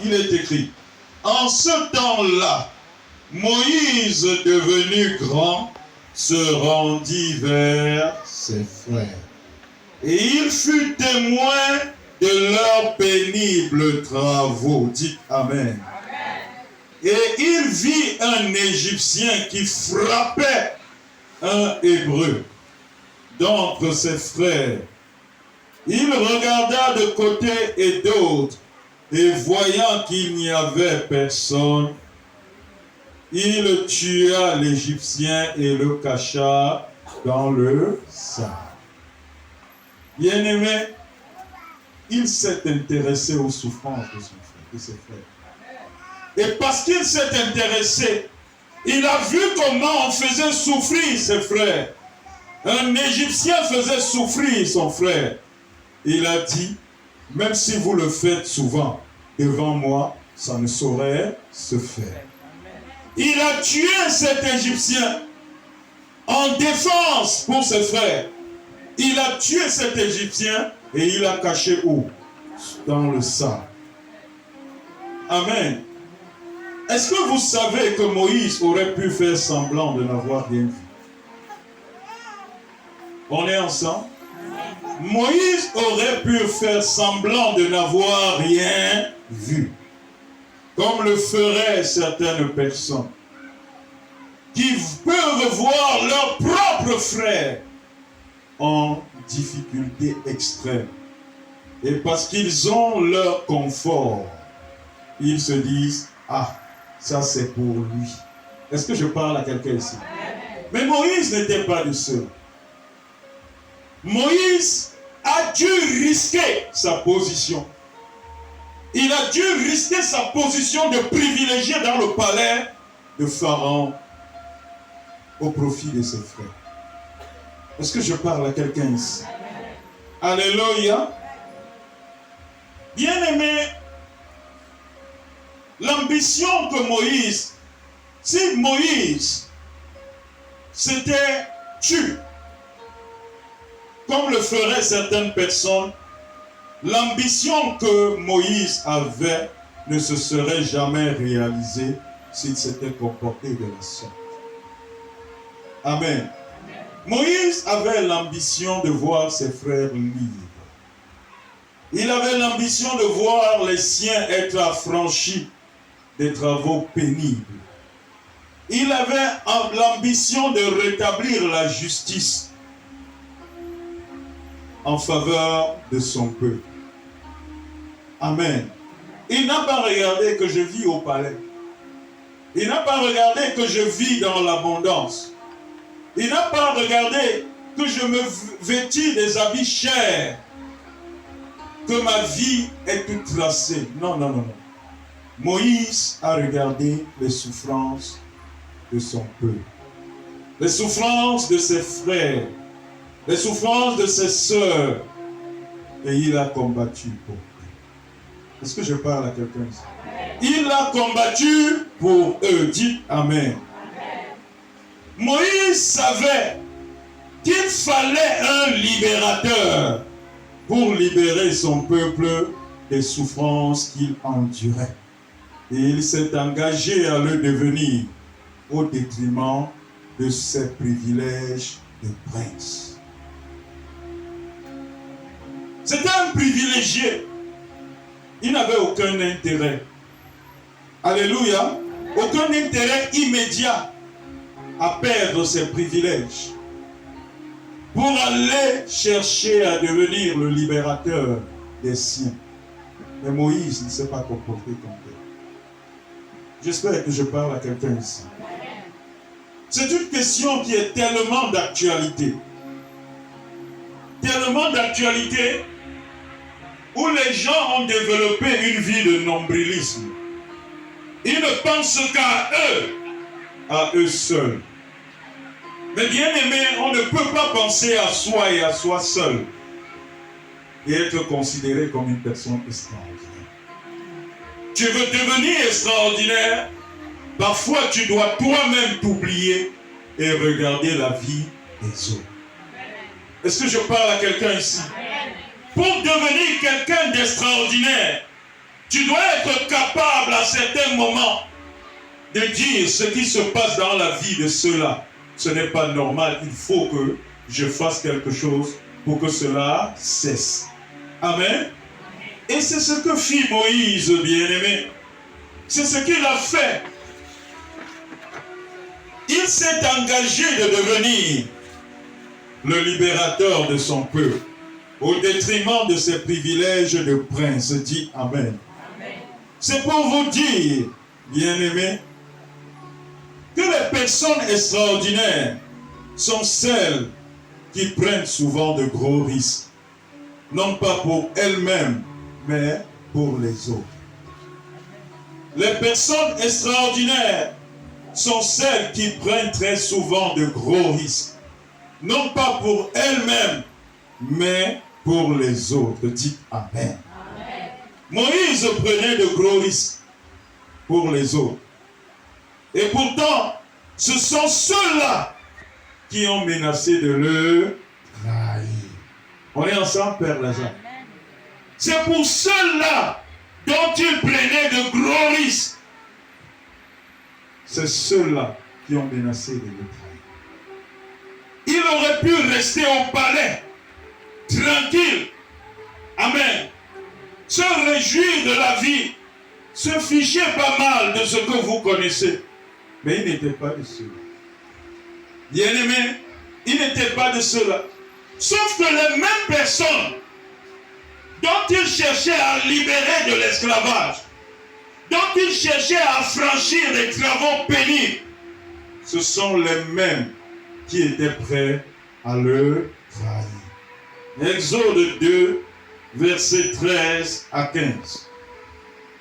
il est écrit, en ce temps-là, Moïse, devenu grand, se rendit vers ses frères. Et il fut témoin de leurs pénibles travaux. Dites Amen. Et il vit un Égyptien qui frappait un Hébreu d'entre ses frères. Il regarda de côté et d'autre, et voyant qu'il n'y avait personne, il tua l'Égyptien et le cacha dans le sable. Bien-aimé, il s'est intéressé aux souffrances de ses frères. Et parce qu'il s'est intéressé, il a vu comment on faisait souffrir ses frères. Un Égyptien faisait souffrir son frère. Il a dit, même si vous le faites souvent devant moi, ça ne saurait se faire. Il a tué cet Égyptien en défense pour ses frères. Il a tué cet Égyptien et il a caché où? Dans le sang. Amen. Est-ce que vous savez que Moïse aurait pu faire semblant de n'avoir rien vu? On est ensemble? Moïse aurait pu faire semblant de n'avoir rien vu, comme le feraient certaines personnes qui peuvent voir leurs propres frères en difficulté extrême. Et parce qu'ils ont leur confort, ils se disent, ah, ça c'est pour lui. Est-ce que je parle à quelqu'un ici? Mais Moïse n'était pas le seul. Moïse a dû risquer sa position. Il a dû risquer sa position de privilégié dans le palais de Pharaon au profit de ses frères. Est-ce que je parle à quelqu'un ici? Alléluia. Bien-aimé, l'ambition que Moïse, si Moïse s'était tué, comme le feraient certaines personnes, l'ambition que Moïse avait ne se serait jamais réalisée s'il s'était comporté de la sorte. Amen. Moïse avait l'ambition de voir ses frères libres. Il avait l'ambition de voir les siens être affranchis des travaux pénibles. Il avait l'ambition de rétablir la justice en faveur de son peuple. Amen. Il n'a pas regardé que je vis au palais. Il n'a pas regardé que je vis dans l'abondance. Il n'a pas regardé que je me vêtis des habits chers, que ma vie est toute tracée. Non, non, non, non. Moïse a regardé les souffrances de son peuple, les souffrances de ses frères, les souffrances de ses sœurs, et il a combattu pour eux. Est-ce que je parle à quelqu'un ici? Il a combattu pour eux. Dites Amen. Moïse savait qu'il fallait un libérateur pour libérer son peuple des souffrances qu'il endurait. Et il s'est engagé à le devenir au détriment de ses privilèges de prince. C'était un privilégié. Il n'avait aucun intérêt. Alléluia. Aucun intérêt immédiat à perdre ses privilèges pour aller chercher à devenir le libérateur des siens. Mais Moïse ne s'est pas comporté comme tel. J'espère que je parle à quelqu'un ici. C'est une question qui est tellement d'actualité. Tellement d'actualité où les gens ont développé une vie de nombrilisme. Ils ne pensent qu'à eux seuls. Mais bien aimé, on ne peut pas penser à soi et à soi seul et être considéré comme une personne extraordinaire. Tu veux devenir extraordinaire, parfois tu dois toi-même t'oublier et regarder la vie des autres. Est-ce que je parle à quelqu'un ici? Pour devenir quelqu'un d'extraordinaire, Tu dois être capable à certains moments de dire ce qui se passe dans la vie de ceux-là. Ce n'est pas normal, il faut que je fasse quelque chose pour que cela cesse. Amen. Et c'est ce que fit Moïse, bien-aimé. C'est ce qu'il a fait. Il s'est engagé de devenir le libérateur de son peuple, au détriment de ses privilèges de prince. Dit Amen. Amen. C'est pour vous dire, bien-aimés, que les personnes extraordinaires sont celles qui prennent souvent de gros risques. Non pas pour elles-mêmes, mais pour les autres. Les personnes extraordinaires sont celles qui prennent très souvent de gros risques. Non pas pour elles-mêmes, mais pour les autres. Dites Amen. Amen. Moïse prenait de gros risques pour les autres. Et pourtant, ce sont ceux-là qui ont menacé de le trahir. On est ensemble, Père Lazare. C'est pour ceux-là dont il prenait de gros risques. C'est ceux-là qui ont menacé de le trahir. Il aurait pu rester au palais, tranquille. Amen. Se réjouir de la vie, se ficher pas mal de ce que vous connaissez. Mais il n'était pas de ceux-là. Bien-aimé, il n'était pas de ceux-là. Sauf que les mêmes personnes dont il cherchait à libérer de l'esclavage, dont il cherchait à affranchir des travaux pénibles, ce sont les mêmes qui étaient prêts à le trahir. Exode 2, versets 13 à 15.